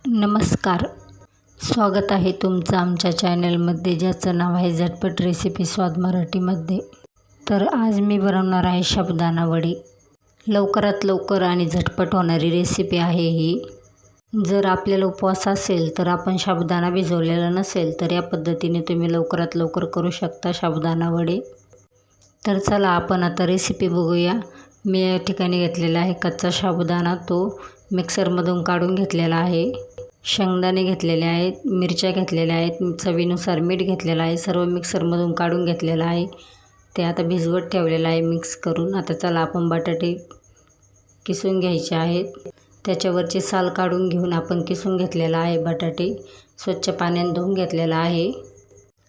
नमस्कार. स्वागत आहे तुमचं आमच्या चॅनलमध्ये, ज्याचं नाव आहे झटपट रेसिपी स्वाद मराठीमध्ये. तर आज मी बनवणार आहे साबुदाणा वडे. लवकरात लवकर आणि झटपट होणारी रेसिपी आहे ही. जर आपल्याला उपवास असेल तर आपण साबुदाणा भिजवलेला नसेल तर या पद्धतीने तुम्ही लवकरात लवकर करू शकता साबुदाणा वडे. तर चला आपण आता रेसिपी बघूया. मी या ठिकाणी घेतलेला आहे कच्चा साबुदाणा, तो मिक्सरमधून काढून घेतलेला आहे. शेंगदाणे घेतलेले आहेत, मिरच्या घेतलेल्या आहेत, चवीनुसार मीठ घेतलेलं आहे. सर्व मिक्सरमधून काढून घेतलेलं आहे. ते आता भिजवत ठेवलेलं आहे मिक्स करून. आता चला आपण बटाटे किसून घ्यायचे आहेत. त्याच्यावरची साल काढून घेऊन आपण किसून घेतलेला आहे. बटाटे स्वच्छ पाण्याने धुवून घेतलेला आहे.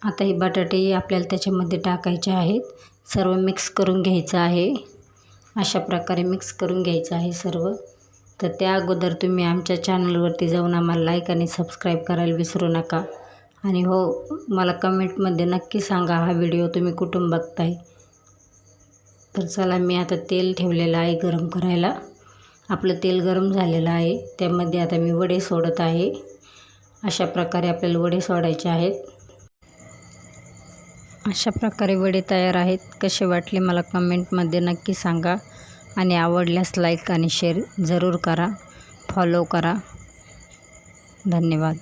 आता हे बटाटे आपल्याला त्याच्यामध्ये टाकायचे आहेत. सर्व मिक्स करून घ्यायचं आहे. अशा प्रकारे मिक्स करून घ्यायचं आहे सर्व. तर त्या अगोदर तुम्ही आमच्या चॅनलवरती जाऊन आम्हाला लाईक आणि सबस्क्राईब करायला विसरू नका. आणि हो, मला कमेंटमध्ये नक्की सांगा हा व्हिडिओ तुम्ही कुठून बघताय. तर चला मी आता तेल ठेवलेलं आहे गरम करायला. आपलं तेल गरम झालेलं आहे. त्यामध्ये आता मी वडे सोडत आहे. अशा प्रकारे आपल्याला वडे सोडायचे आहेत. अशा प्रकारे वडे तयार आहेत. कसे वाटले मला कमेंटमध्ये नक्की सांगा. आणि आवडल्यास लाईक आणि शेअर जरूर करा, फॉलो करा. धन्यवाद.